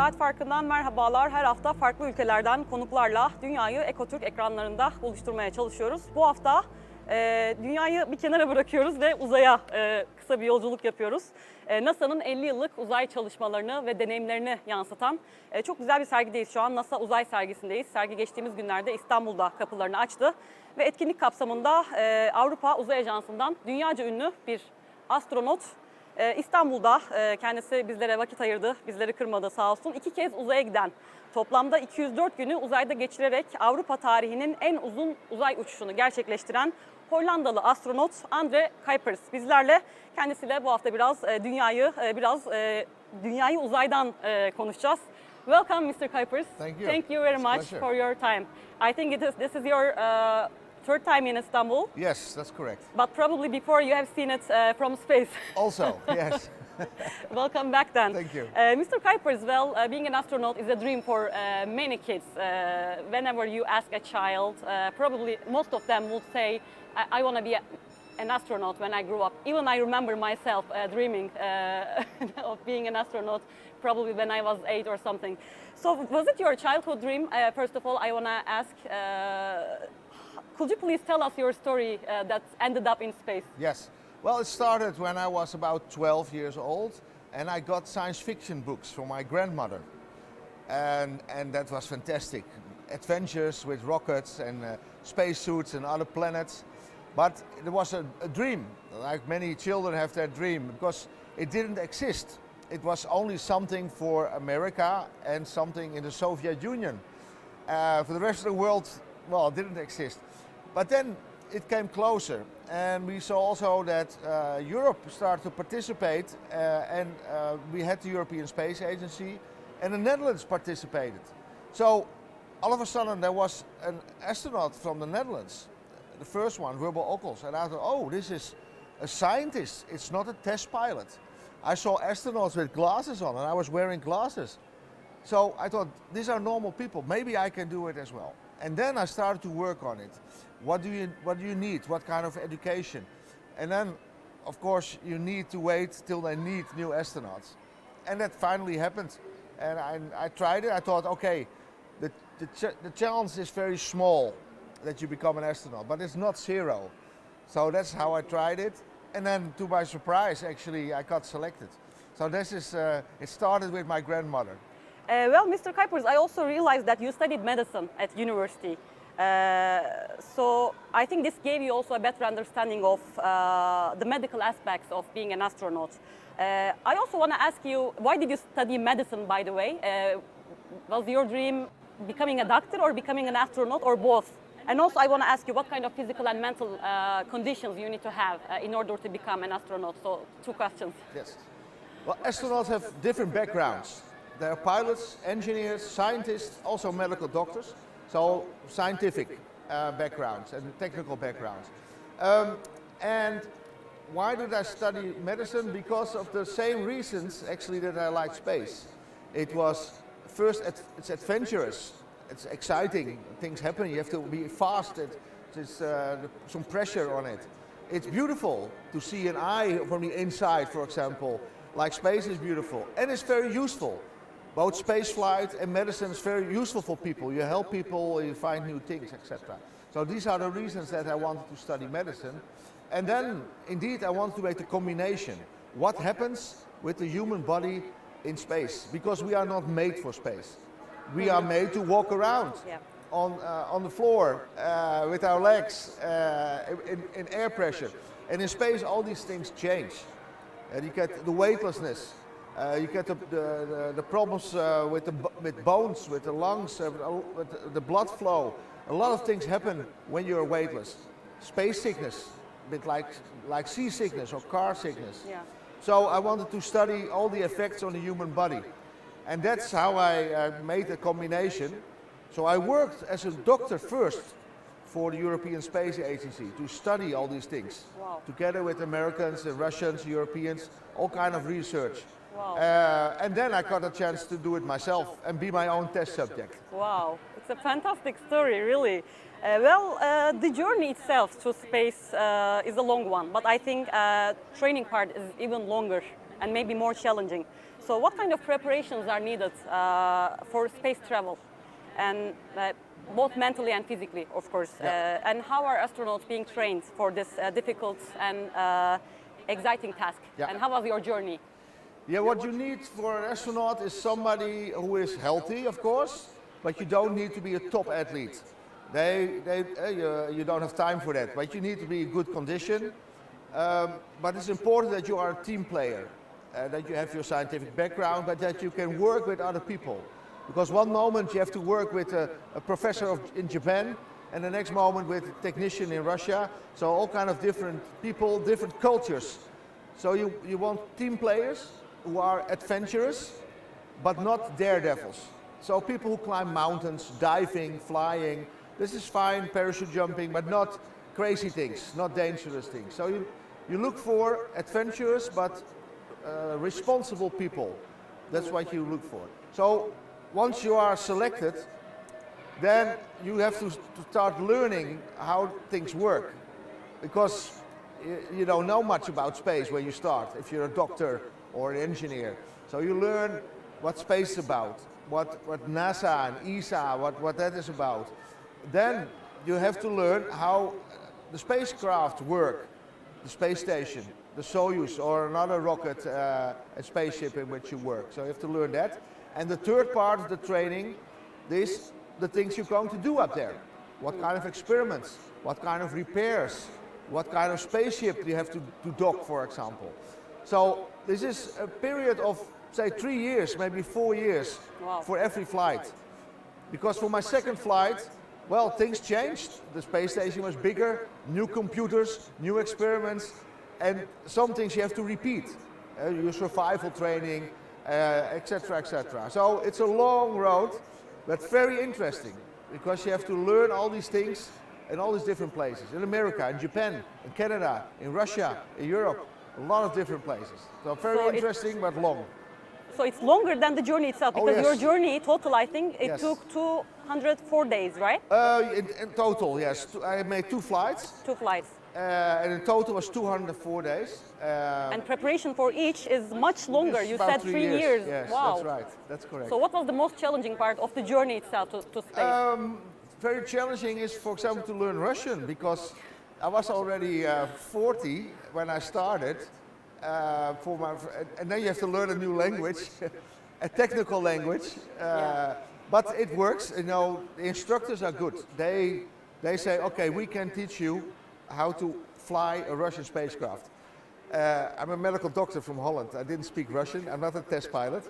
Saat Farkı'ndan merhabalar. Her hafta farklı ülkelerden konuklarla Dünyayı Ekotürk ekranlarında buluşturmaya çalışıyoruz. Bu hafta Dünyayı bir kenara bırakıyoruz ve Uzay'a kısa bir yolculuk yapıyoruz. NASA'nın 50 yıllık uzay çalışmalarını ve deneyimlerini yansıtan çok güzel bir sergideyiz şu an. NASA Uzay sergisindeyiz. Sergi geçtiğimiz günlerde İstanbul'da kapılarını açtı. Ve etkinlik kapsamında Avrupa Uzay Ajansı'ndan dünyaca ünlü bir astronot İstanbul'da kendisi bizlere vakit ayırdı, bizleri kırmadı sağ olsun. 2 kez uzaya giden, toplamda 204 günü uzayda geçirerek Avrupa tarihinin en uzun uzay uçuşunu gerçekleştiren Hollandalı astronot Kuipers bizlerle. Kendisiyle bu hafta biraz dünyayı uzaydan konuşacağız. Welcome, Mr. Kuipers. Thank you. Thank you very much for your time. I think this is your third time in Istanbul. Yes, that's correct. But probably before you have seen it from space. Also, yes. Welcome back then. Thank you. Mr. Kuipers, being an astronaut is a dream for many kids. Whenever you ask a child, probably most of them would say, I want to be an astronaut when I grew up. Even I remember myself dreaming of being an astronaut probably when I was 8 or something. So was it your childhood dream? First of all, I want to ask, could you please tell us your story that ended up in space? Yes. Well, it started when I was about 12 years old and I got science fiction books from my grandmother. And that was fantastic. Adventures with rockets and spacesuits and other planets. But it was a dream, like many children have their dream, because it didn't exist. It was only something for America and something in the Soviet Union. For the rest of the world, well, it didn't exist. But then it came closer, and we saw also that Europe started to participate, and we had the European Space Agency, and the Netherlands participated. So all of a sudden there was an astronaut from the Netherlands, the first one, Robotic Arm, and I thought, oh, this is a scientist, it's not a test pilot. I saw astronauts with glasses on, and I was wearing glasses. So I thought, these are normal people, maybe I can do it as well. And then I started to work on it. What do you need? What kind of education? And then, of course, you need to wait till they need new astronauts. And that finally happened. And I tried it. I thought, okay, the chance is very small that you become an astronaut, but it's not zero. So that's how I tried it. And then, to my surprise, actually, I got selected. So this is, it started with my grandmother. Well, Mr. Kuipers, I also realized that you studied medicine at university. So I think this gave you also a better understanding of the medical aspects of being an astronaut. I also want to ask you, why did you study medicine, by the way? Was your dream becoming a doctor or becoming an astronaut, or both? And also I want to ask you what kind of physical and mental conditions you need to have in order to become an astronaut. So 2 questions. Yes. Well, astronauts have different backgrounds. There are pilots, engineers, scientists, also medical doctors. So scientific backgrounds and technical backgrounds. And why did I study medicine? Because of the same reasons actually that I like space. It was first, it's adventurous, it's exciting, things happen, you have to be fast, there's some pressure on it. It's beautiful to see an eye from the inside, for example, like space is beautiful, and it's very useful. Both space flight and medicine is very useful for people. You help people, you find new things, etc. So these are the reasons that I wanted to study medicine. And then, indeed, I wanted to make the combination. What happens with the human body in space? Because we are not made for space. We are made to walk around on the floor with our legs in air pressure. And in space, all these things change. And you get the weightlessness. You get the problems with bones, with the lungs, with the blood flow. A lot of things happen when you're weightless. Space sickness, a bit like sea sickness or car sickness. Yeah. So I wanted to study all the effects on the human body. And that's how I made a combination. So I worked as a doctor first for the European Space Agency to study all these things. Wow. Together with Americans and Russians, Europeans, all kind of research. Wow. And then I got a chance to do it myself and be my own test subject. Wow, it's a fantastic story, really. The journey itself to space is a long one, but I think training part is even longer and maybe more challenging. So what kind of preparations are needed for space travel? And both mentally and physically, of course. And how are astronauts being trained for this difficult and exciting task? And how was your journey? Yeah, what you need for an astronaut is somebody who is healthy, of course, but you don't need to be a top athlete. You don't have time for that, but you need to be in good condition. But it's important that you are a team player, that you have your scientific background, but that you can work with other people. Because one moment you have to work with a professor in Japan, and the next moment with a technician in Russia. So all kind of different people, different cultures. So you want team players who are adventurous, but not daredevils. So people who climb mountains, diving, flying, this is fine, parachute jumping, but not crazy things, not dangerous things. So you look for adventurous but responsible people. That's what you look for. So once you are selected, then you have to start learning how things work. Because you don't know much about space when you start, if you're a doctor or an engineer. So you learn what space is about, what NASA and ESA, what that is about. Then you have to learn how the spacecraft work, the space station, the Soyuz or another rocket, a spaceship in which you work. So you have to learn that. And the third part of the training is the things you're going to do up there. What kind of experiments, what kind of repairs, what kind of spaceship you have to dock, for example. So this is a period of, say, 3 years, maybe 4 years for every flight. Because for my second flight, well, things changed. The space station was bigger, new computers, new experiments, and some things you have to repeat. Your survival training, etc., etc. So it's a long road, but very interesting, because you have to learn all these things in all these different places. In America, in Japan, in Canada, in Russia, in Europe, a lot of different places. So very interesting, but long. So it's longer than the journey itself, because your journey total, I think, it took 204 days, right? In total, yes. I made 2 flights. 2 flights. And in total was 204 days. And preparation for each is much longer. You said 3 years. Yes, wow. That's right. That's correct. So what was the most challenging part of the journey itself to space? Very challenging is, for example, to learn Russian, because I was already 40 when I started. And then you have to learn a new language, a technical language. But it works. You know, the instructors are good. They say, okay, we can teach you how to fly a Russian spacecraft. I'm a medical doctor from Holland. I didn't speak Russian. I'm not a test pilot.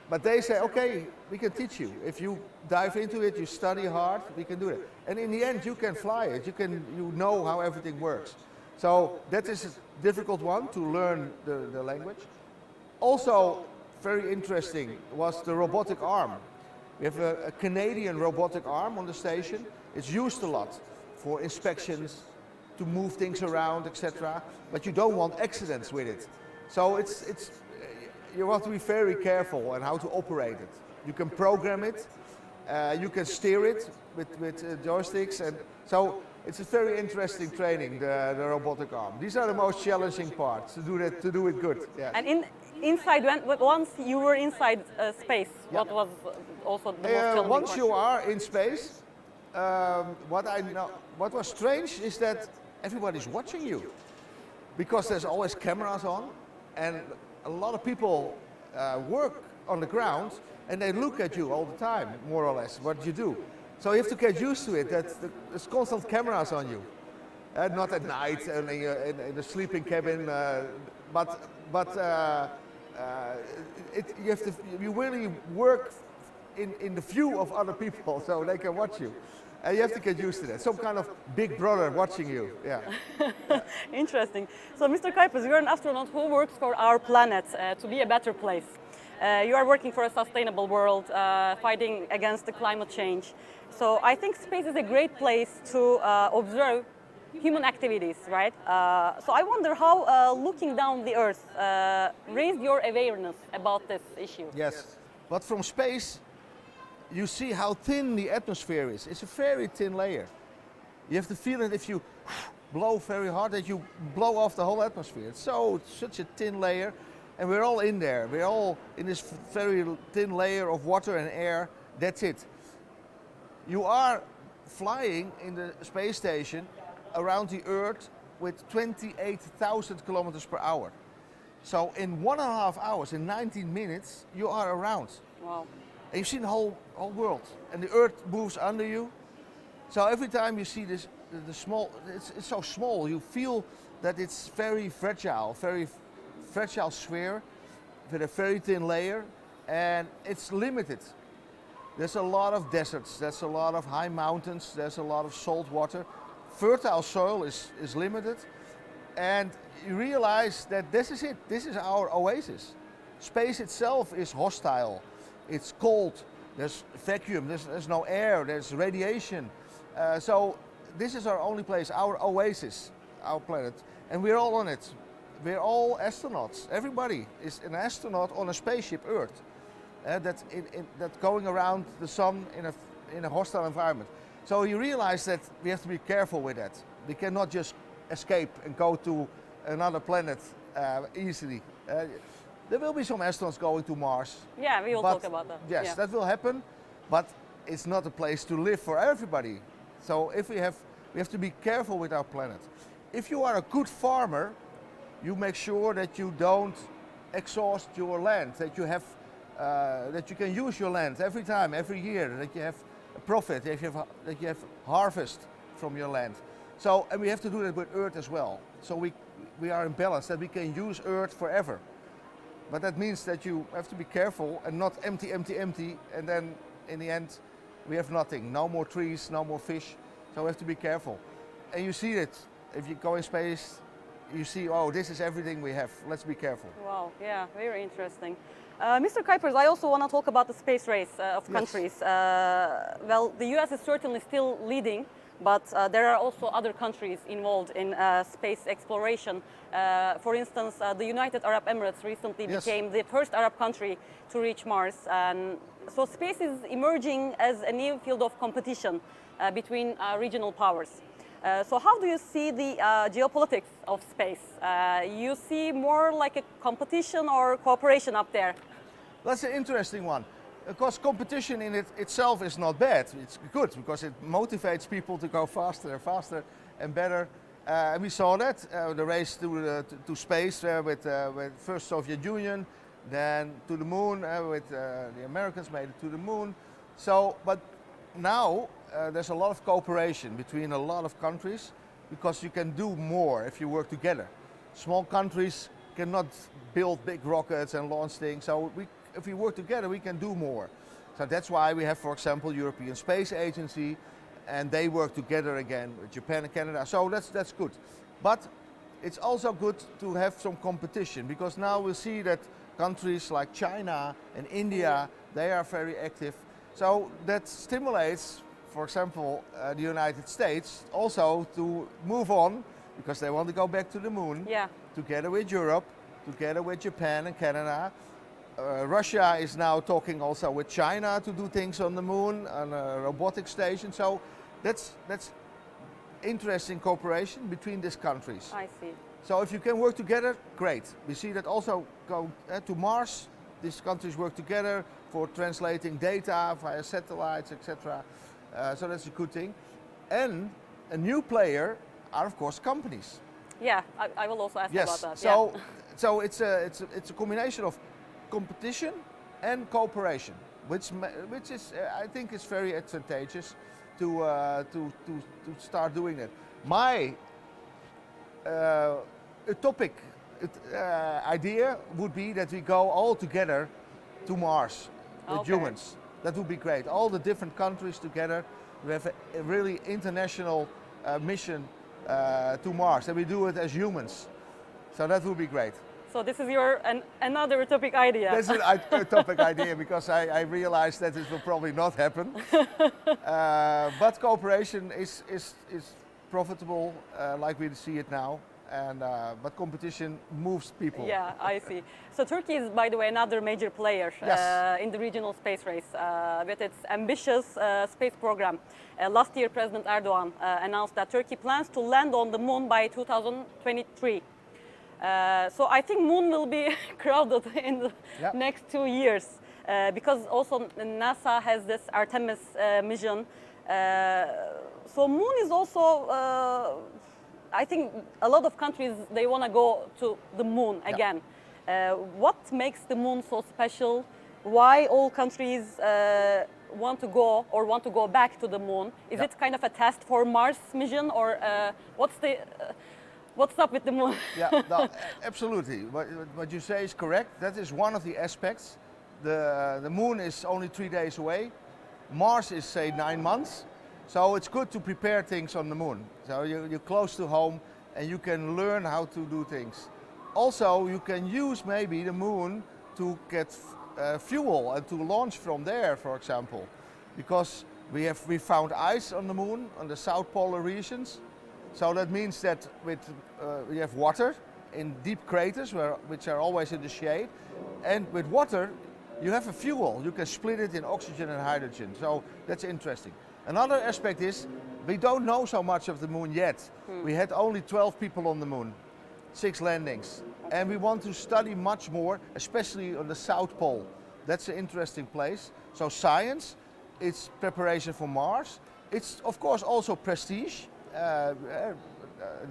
But they say, okay, we can teach you. If you dive into it, you study hard, we can do it. And in the end, you can fly it. You know how everything works. So that is a difficult one, to learn the language. Also, very interesting was the robotic arm. We have a Canadian robotic arm on the station. It's used a lot for inspections, to move things around, etc. But you don't want accidents with it. So you have to be very careful on how to operate it. You can program it, you can steer it with joysticks, and so it's a very interesting training, the robotic arm. These are the most challenging parts, to do it good. Yeah. And once you were inside space, what was also the most challenging once part? you are in space, what was strange is that everybody's watching you, because there's always cameras on, and a lot of people work on the ground, and they look at you all the time, more or less, what you do. So you have to get used to it, that there's constant cameras on you. Not at night and in the sleeping cabin, you really work in the view of other people, so they can watch you. And you have to get used to that. Some kind of big brother watching you. Yeah. Interesting. So, Mr. Kuipers, you're an astronaut who works for our planet to be a better place. You are working for a sustainable world, fighting against the climate change. So, I think space is a great place to observe human activities, right? So, I wonder how looking down the Earth raised your awareness about this issue. Yes, but from space, you see how thin the atmosphere is. It's a very thin layer. You have to feel it if you blow very hard, that you blow off the whole atmosphere. It's such a thin layer. And we're all in there. We're all in this very thin layer of water and air. That's it. You are flying in the space station around the Earth with 28,000 kilometers per hour. So in 1.5 hours, in 19 minutes, you are around. Wow. And you've seen the whole world. And the Earth moves under you. So every time you see this, the small, it's so small, you feel that it's very fragile sphere with a very thin layer, and it's limited. There's a lot of deserts, there's a lot of high mountains, there's a lot of salt water. Fertile soil is limited, and you realize that this is it. This is our oasis. Space itself is hostile. It's cold. There's vacuum. There's no air. There's radiation. So this is our only place, our oasis, our planet, and we're all on it. We're all astronauts. Everybody is an astronaut on a spaceship Earth that's going around the sun in a hostile environment. So you realize that we have to be careful with that. We cannot just escape and go to another planet easily. There will be some astronauts going to Mars. Yeah, we will talk about that. Yes, yeah. that will happen, but it's not a place to live for everybody. So we have to be careful with our planet. If you are a good farmer, you make sure that you don't exhaust your land, that you have, that you can use your land every time, every year, that you have a profit, that you have harvest from your land. So, and we have to do that with Earth as well. So we are in balance, that we can use Earth forever. But that means that you have to be careful and not empty, and then in the end we have nothing. No more trees, no more fish. So we have to be careful. And you see it. If you go in space, you see, oh, this is everything we have. Let's be careful. Wow, yeah, very interesting. Mr. Kuipers, I also want to talk about the space race of countries. Well, the US is certainly still leading, but there are also other countries involved in space exploration. For instance, the United Arab Emirates recently became the first Arab country to reach Mars. And so space is emerging as a new field of competition between regional powers. So how do you see the geopolitics of space? You see more like a competition or cooperation up there? That's an interesting one. Of course, competition in itself is not bad. It's good because it motivates people to go faster and faster and better. And we saw that, the race to space with first Soviet Union, then to the moon, with the Americans made it to the moon. So, but now there's a lot of cooperation between a lot of countries because you can do more if you work together. Small countries cannot build big rockets and launch things, so if we work together we can do more. So that's why we have, for example, European Space Agency, and they work together again with Japan and Canada, so that's good. But it's also good to have some competition, because now we see that countries like China and India, they are very active. So that stimulates, for example, the United States also to move on, because they want to go back to the moon, together with Europe, together with Japan and Canada. Russia is now talking also with China to do things on the moon, on a robotic station. So that's interesting cooperation between these countries. I see. So if you can work together, great. We see that also go to Mars. These countries work together for translating data via satellites, etc. So that's a good thing. And a new player are, of course, companies. Yeah, I will also ask about that. So, so it's a combination of competition and cooperation, which is I think is very advantageous to start doing it. My utopic idea would be that we go all together to Mars with humans. That would be great. All the different countries together. We have a really international mission to Mars, and we do it as humans. So that would be great. So this is your another utopic idea. That's an utopic idea, because I realize that it will probably not happen. But cooperation is profitable, like we see it now. And but competition moves people. Yeah, I see. So Turkey is, by the way, another major player in the regional space race with its ambitious space program. Last year, President Erdogan announced that Turkey plans to land on the moon by 2023. So I think moon will be crowded in the Yeah. next 2 years because also NASA has this Artemis mission. So moon is also, I think a lot of countries, they want to go to the moon again. What makes the moon so special? Why all countries want to go or want to go back to the moon? Is it kind of a test for Mars mission, or what's up with the moon? Yeah, no, absolutely. What you say is correct. That is one of the aspects. The moon is only 3 days away. Mars is, say, 9 months. So it's good to prepare things on the moon. So you're close to home and you can learn how to do things. Also, you can use maybe the moon to get fuel and to launch from there, for example. Because we found ice on the moon, on the south polar regions. So that means that we have water in deep craters which are always in the shade. And with water, you have a fuel. You can split it in oxygen and hydrogen. So that's interesting. Another aspect is we don't know so much of the moon yet. We had only 12 people on the moon, 6 landings. And we want to study much more, especially on the South Pole. That's an interesting place. So science, it's preparation for Mars. It's of course also prestige. The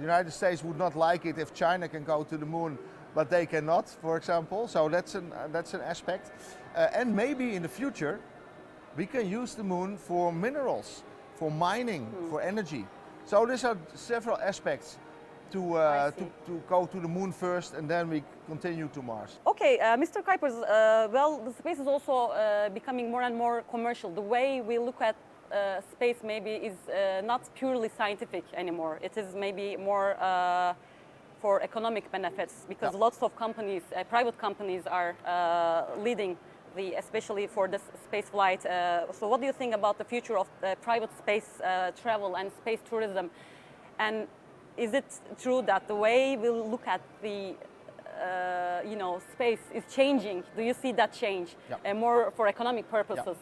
United States would not like it if China can go to the moon, but they cannot, for example. So that's an aspect. And maybe in the future, we can use the moon for minerals, for mining, for energy. So these are several aspects to go to the moon first, and then we continue to Mars. Okay, Mr. Kuipers, well, the space is also becoming more and more commercial. The way we look at space maybe is not purely scientific anymore. It is maybe more for economic benefits, because lots of companies, private companies, are leading especially for this space flight. So what do you think about the future of private space travel and space tourism? And is it true that the way we look at the space is changing? Do you see that change more for economic purposes?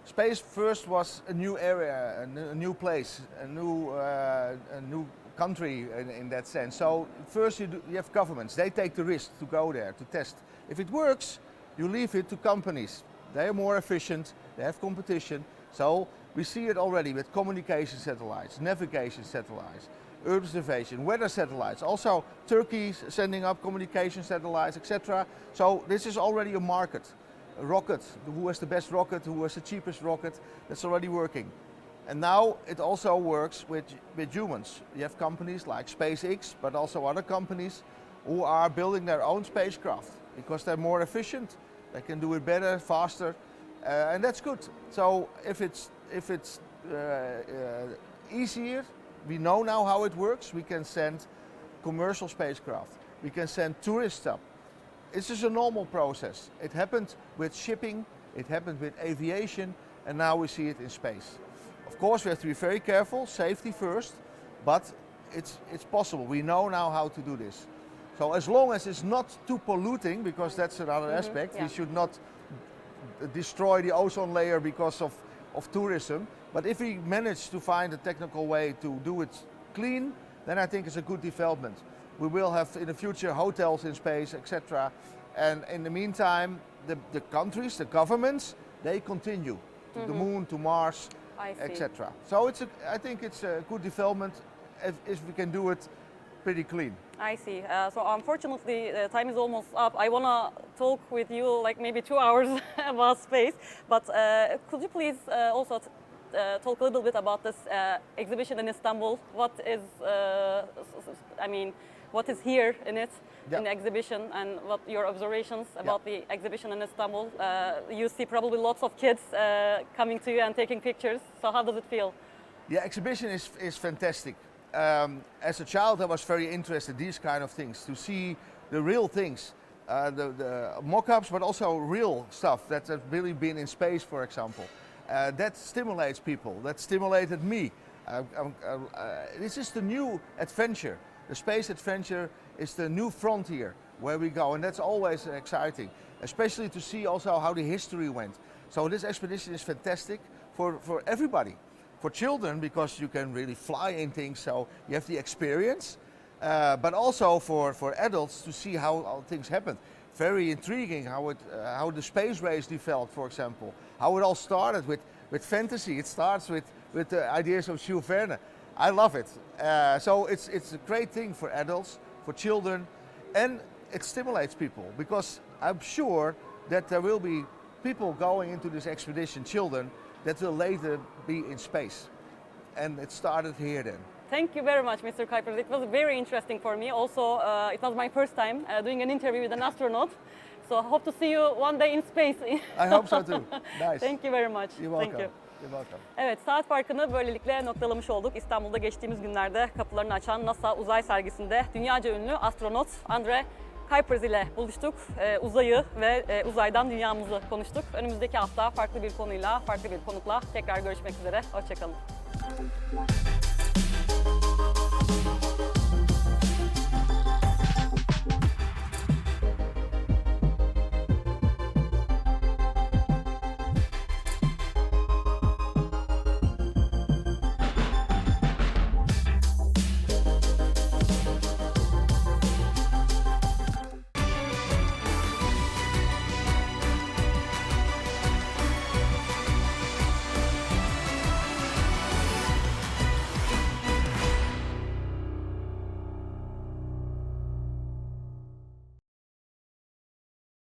Space first was a new area, a new place, a new country in that sense. So first you have governments. They take the risk to go there to test. If it works, you leave it to companies. They are more efficient, they have competition. So we see it already with communication satellites, navigation satellites, Earth observation, weather satellites. Also Turkey sending up communication satellites, etc. So this is already a market. A rocket, who has the best rocket, who has the cheapest rocket, that's already working. And now it also works with humans. You have companies like SpaceX, but also other companies who are building their own spacecraft because they're more efficient, they can do it better, faster, and that's good. So if it's easier, we know now how it works. We can send commercial spacecraft, we can send tourists up. This is a normal process. It happened with shipping, it happened with aviation, and now we see it in space. Of course, we have to be very careful, safety first, but it's possible. We know now how to do this. So as long as it's not too polluting, because that's another aspect, we should not destroy the ozone layer because of tourism. But if we manage to find a technical way to do it clean, then I think it's a good development. We will have in the future hotels in space, etc. And in the meantime, the countries, the governments, they continue to the moon, to Mars, etc. So I think it's a good development if we can do it pretty clean. I see. So unfortunately, time is almost up. I want to talk with you like maybe 2 hours about space, but could you please also talk a little bit about this exhibition in Istanbul? What is, what is here in it, in the exhibition, and what your observations about the exhibition in Istanbul? You see probably lots of kids coming to you and taking pictures. So how does it feel? The exhibition is fantastic. As a child, I was very interested in these kind of things, to see the real things, the mock-ups, but also real stuff that has really been in space, for example. That stimulates people. That stimulated me. This is the new adventure. The space adventure is the new frontier where we go, and that's always exciting, especially to see also how the history went. So this expedition is fantastic for everybody. For children, because you can really fly in things, so you have the experience. but also for adults to see how things happen. Very intriguing how the space race developed, for example. How it all started with fantasy. It starts with the ideas of Jules Verne. I love it. So it's a great thing for adults, for children, and it stimulates people because I'm sure that there will be people going into this expedition, children, that will later be in space. And it started here then. Thank you very much, Mr. Kuipers. It was very interesting for me. Also, it was my first time doing an interview with an astronaut. So I hope to see you one day in space. I hope so too. Nice. Thank you very much. You're welcome. Thank you. You're welcome. Evet, Saat Farkı'nı böylelikle noktalamış olduk. İstanbul'da geçtiğimiz günlerde kapılarını açan NASA Uzay sergisinde dünyaca ünlü astronot Andre Kuipers ile buluştuk. Uzayı ve uzaydan dünyamızı konuştuk. Önümüzdeki hafta farklı bir konuyla, farklı bir konukla tekrar görüşmek üzere. Hoşçakalın.